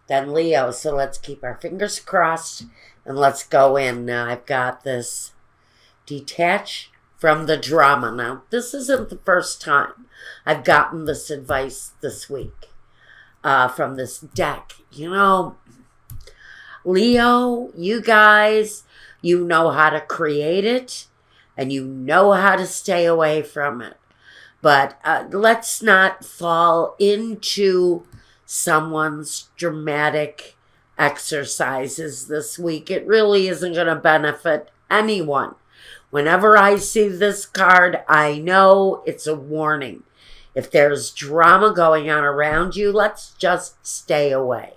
then Leo. So let's keep our fingers crossed and let's go in. Now I've got this detach from the drama. Now, this isn't the first time I've gotten this advice this week from this deck. You know, Leo, you guys, you know how to create it and you know how to stay away from it. But let's not fall into someone's dramatic exercises this week. It really isn't going to benefit anyone. Whenever I see this card, I know it's a warning. If there's drama going on around you, let's just stay away.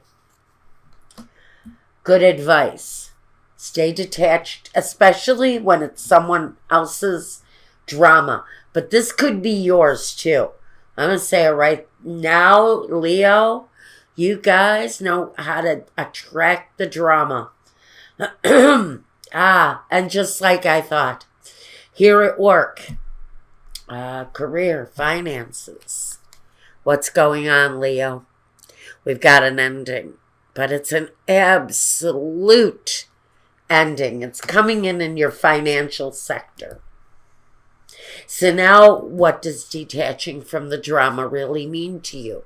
Good advice. Stay detached, especially when it's someone else's drama. But this could be yours too. I'm going to say it right now, Leo. You guys know how to attract the drama. And just like I thought, here at work, career, finances. What's going on, Leo? We've got an ending, but it's an absolute ending. It's coming in your financial sector. So now, what does detaching from the drama really mean to you?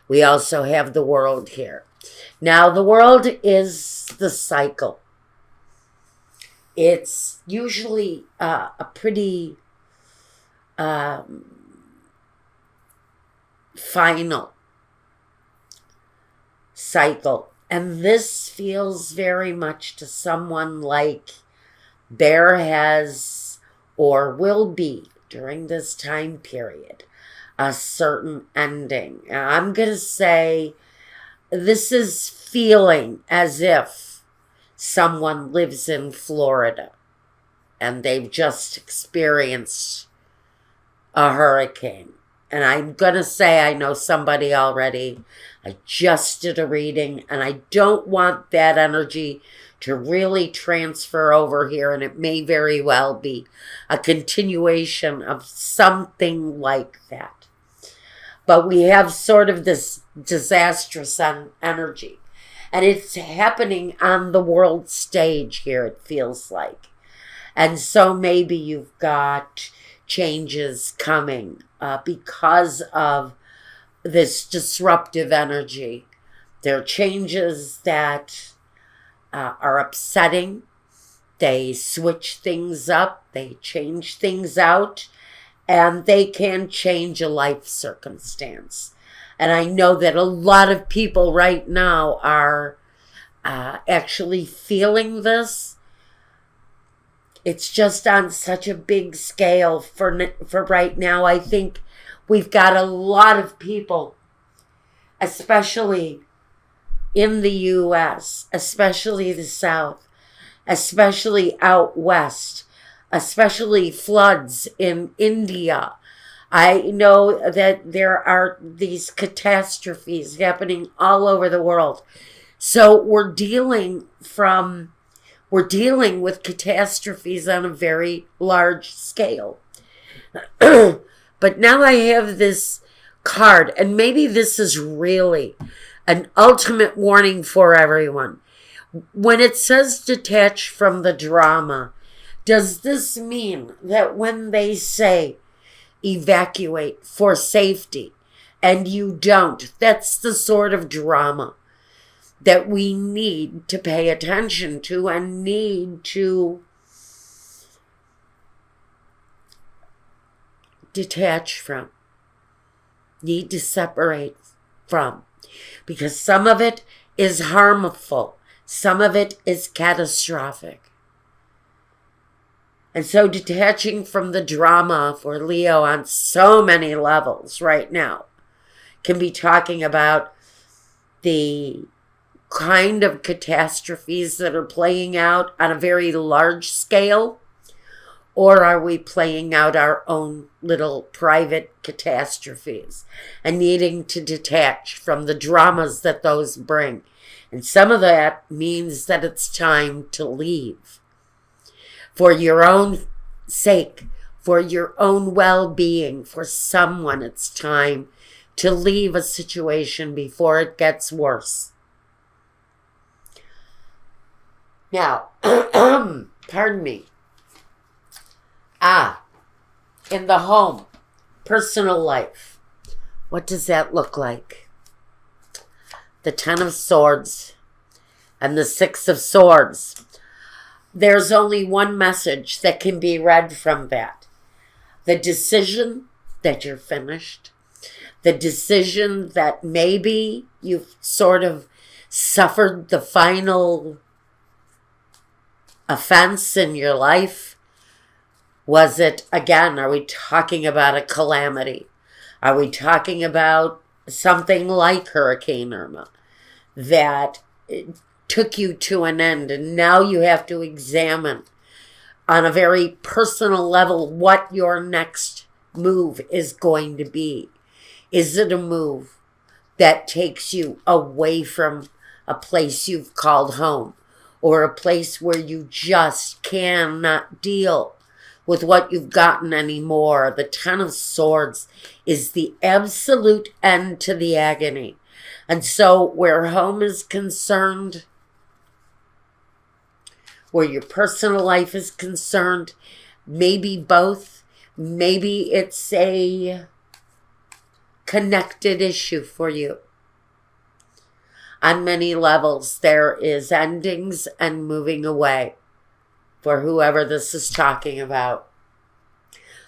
We also have the world here. Now, the world is the cycle. It's usually a pretty final cycle. And this feels very much to someone like Bear has or will be during this time period a certain ending. I'm going to say this is feeling as if someone lives in Florida and they've just experienced a hurricane. And I'm going to say I know somebody already. I just did a reading and I don't want that energy to really transfer over here. And it may very well be a continuation of something like that. But we have sort of this disastrous energy. And it's happening on the world stage here, it feels like. And so maybe you've got changes coming because of this disruptive energy. There are changes that are upsetting. They switch things up. They change things out. And they can change a life circumstance. And I know that a lot of people right now are actually feeling this. It's just on such a big scale for right now. I think we've got a lot of people, especially in the U.S., especially the South, especially out west, especially floods in India. I know that there are these catastrophes happening all over the world. So we're dealing with catastrophes on a very large scale. But now I have this card, and maybe this is really an ultimate warning for everyone. When it says detach from the drama, does this mean that when they say evacuate for safety and you don't, that's the sort of drama that we need to pay attention to and need to detach from, need to separate from? Because some of it is harmful, some of it is catastrophic. And so detaching from the drama for Leo on so many levels right now can be talking about the kind of catastrophes that are playing out on a very large scale, or are we playing out our own little private catastrophes and needing to detach from the dramas that those bring? And some of that means that it's time to leave. For your own sake, for your own well-being, for someone, it's time to leave a situation before it gets worse. Now, pardon me. In the home, personal life. What does that look like? The Ten of Swords and the Six of Swords. There's only one message that can be read from that. The decision that you're finished. The decision that maybe you've sort of suffered the final offense in your life. Was it, again, are we talking about a calamity? Are we talking about something like Hurricane Irma that took you to an end, and now you have to examine on a very personal level what your next move is going to be? Is it a move that takes you away from a place you've called home, or a place where you just cannot deal with what you've gotten anymore? The Ten of Swords is the absolute end to the agony. And so where home is concerned, where your personal life is concerned, maybe both, maybe it's a connected issue for you. On many levels, there is endings and moving away for whoever this is talking about.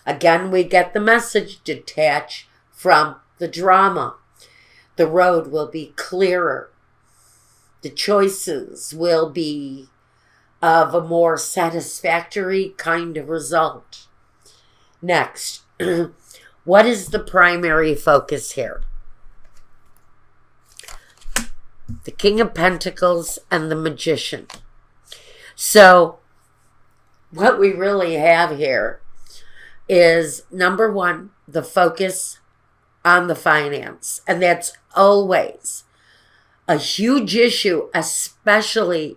Again, we get the message: detach from the drama. The road will be clearer. The choices will be of a more satisfactory kind of result. Next, what is the primary focus here? The King of Pentacles and the Magician. So what we really have here is, number one, the focus on the finance. And that's always a huge issue, especially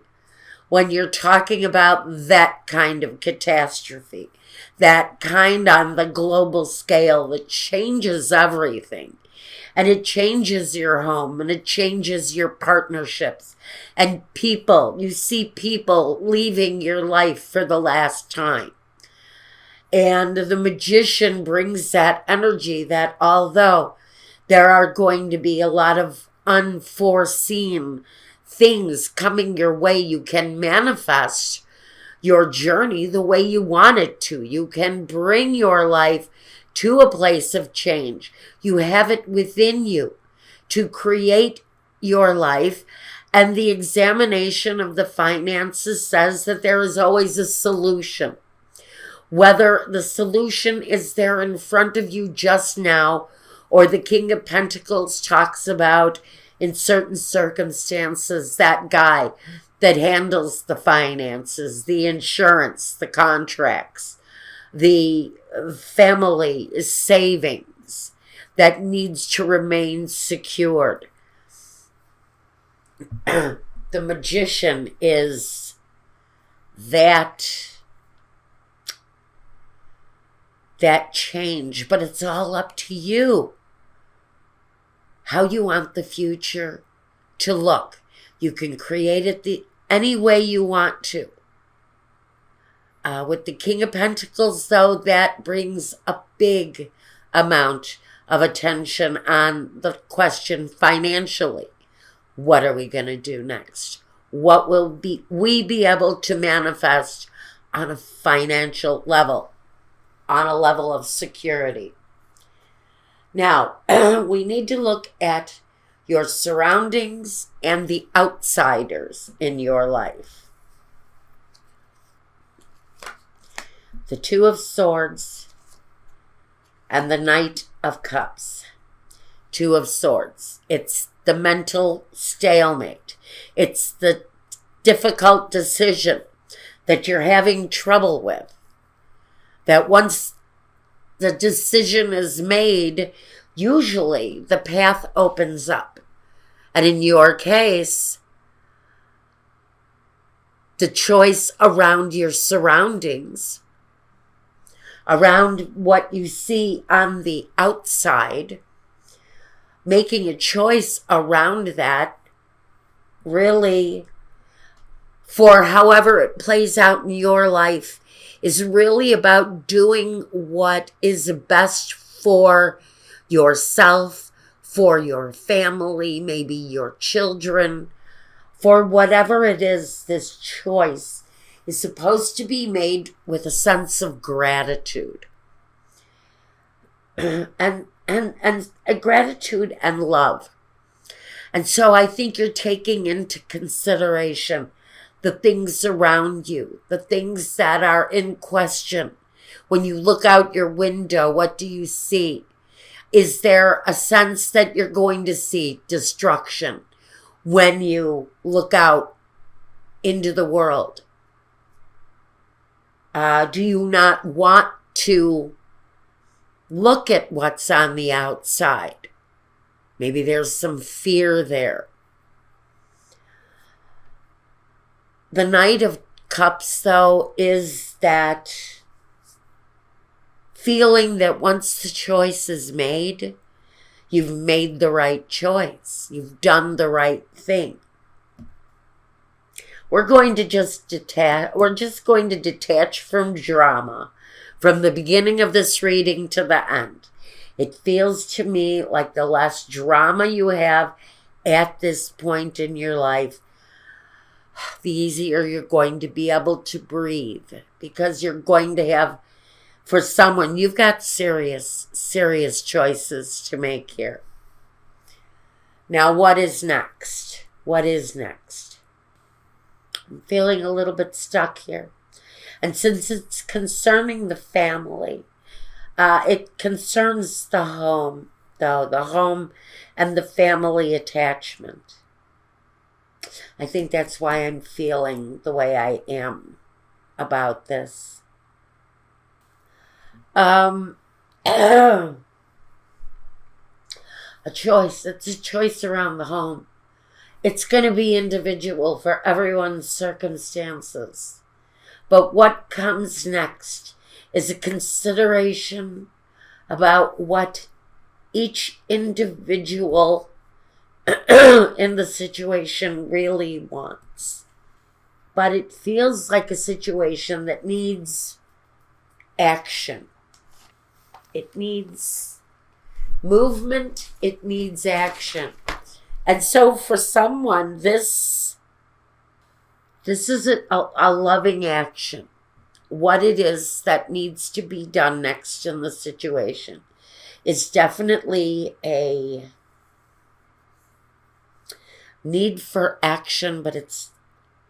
when you're talking about that kind of catastrophe, that kind on the global scale that changes everything. And it changes your home, and it changes your partnerships and people. You see people leaving your life for the last time. And the Magician brings that energy that although there are going to be a lot of unforeseen things coming your way, you can manifest your journey the way you want it to. You can bring your life to a place of change. You have it within you to create your life. And the examination of the finances says that there is always a solution. Whether the solution is there in front of you just now, or the King of Pentacles talks about, in certain circumstances, that guy that handles the finances, the insurance, the contracts, the family savings that needs to remain secured. The Magician is that change, but it's all up to you how you want the future to look. You can create it any way you want to. With the King of Pentacles, though, that brings a big amount of attention on the question financially. What are we going to do next? What will we be able to manifest on a financial level, on a level of security? Now, we need to look at your surroundings and the outsiders in your life. The Two of Swords and the Knight of Cups. Two of Swords. It's the mental stalemate. It's the difficult decision that you're having trouble with. That once the decision is made, usually the path opens up. And in your case, the choice around your surroundings, around what you see on the outside, making a choice around that really for however it plays out in your life is really about doing what is best for yourself, for your family, maybe your children, for whatever it is. This choice is supposed to be made with a sense of gratitude. and gratitude and love. And so I think you're taking into consideration the things around you, the things that are in question. When you look out your window, what do you see? Is there a sense that you're going to see destruction when you look out into the world? Do you not want to look at what's on the outside? Maybe there's some fear there. The Knight of Cups, though, is that feeling that once the choice is made, you've made the right choice. You've done the right thing. We're going to just detach. We're just going to detach from drama, from the beginning of this reading to the end. It feels to me like the less drama you have at this point in your life, the easier you're going to be able to breathe, because you're going to have, for someone, you've got serious choices to make here. Now, what is next? What is next? I'm feeling a little bit stuck here. And since it's concerning the family, it concerns the home, though, the home and the family attachment. I think that's why I'm feeling the way I am about this. A choice. It's a choice around the home. It's going to be individual for everyone's circumstances. But what comes next is a consideration about what each individual in the situation really wants. But it feels like a situation that needs action. It needs movement. It needs action. And so for someone, this is a loving action. What it is that needs to be done next in the situation is definitely a need for action, but it's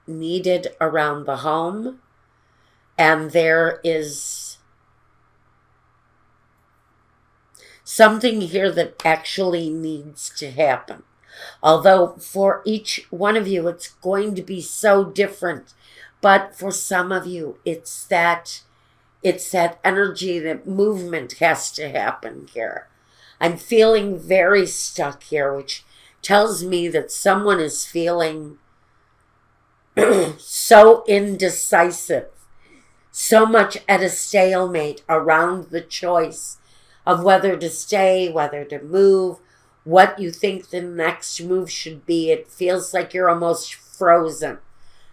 needed around the home. And there is something here that actually needs to happen. Although for each one of you, it's going to be so different. But for some of you, it's that energy, that movement has to happen here. I'm feeling very stuck here, which tells me that someone is feeling so indecisive, so much at a stalemate around the choice of whether to stay, whether to move, what you think the next move should be. It feels like you're almost frozen.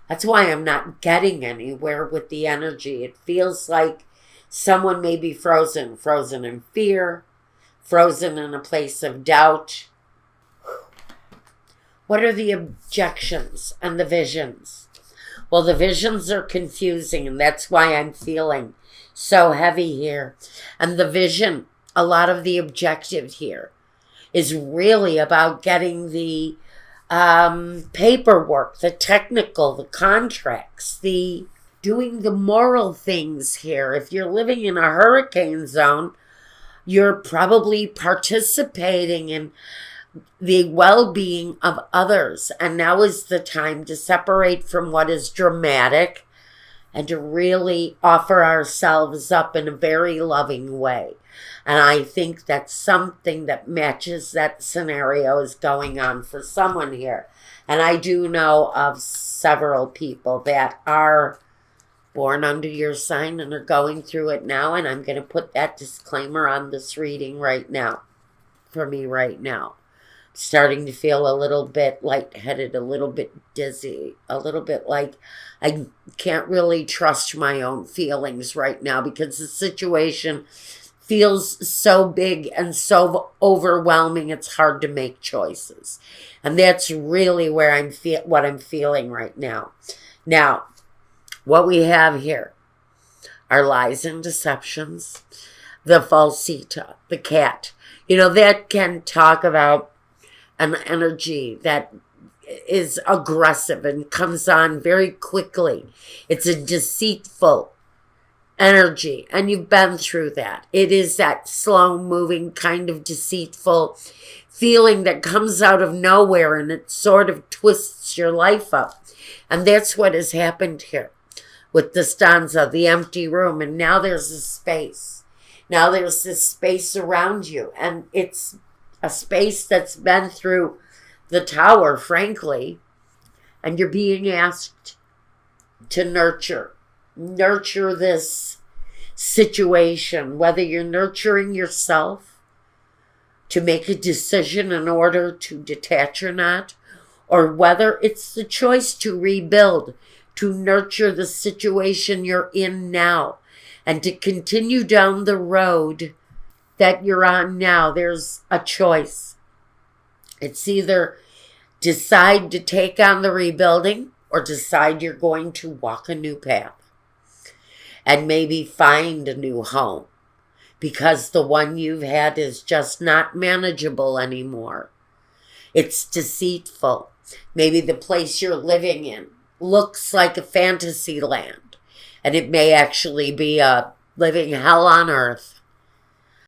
That's why I'm not getting anywhere with the energy. It feels like someone may be frozen in fear, frozen in a place of doubt. What are the objections and the visions? Well, the visions are confusing, and that's why I'm feeling so heavy here. And the vision, a lot of the objective here is really about getting the paperwork, the technical, the contracts, the doing the moral things here. If you're living in a hurricane zone, you're probably participating in the well-being of others. And now is the time to separate from what is dramatic and to really offer ourselves up in a very loving way. And I think that's something that matches that scenario is going on for someone here. And I do know of several people that are born under your sign and are going through it now. And I'm going to put that disclaimer on this reading right now, for me right now. starting to feel a little bit lightheaded, a little bit dizzy, a little bit like I can't really trust my own feelings right now because the situation feels so big and so overwhelming. It's hard to make choices. And that's really where what I'm feeling right now. Now, what we have here are lies and deceptions, the falsita, the cat. That can talk about an energy that is aggressive and comes on very quickly. It's a deceitful energy, and you've been through that. It is that slow-moving kind of deceitful feeling that comes out of nowhere, and it sort of twists your life up. And that's what has happened here with the stanza, the empty room, and now there's a space. Now there's this space around you, and it's a space that's been through the tower, frankly, and you're being asked to nurture this situation, whether you're nurturing yourself to make a decision in order to detach or not, or whether it's the choice to rebuild, to nurture the situation you're in now, and to continue down the road that you're on now. There's a choice. It's either decide to take on the rebuilding or decide you're going to walk a new path and maybe find a new home because the one you've had is just not manageable anymore. It's deceitful. Maybe the place you're living in looks like a fantasy land, and it may actually be a living hell on earth.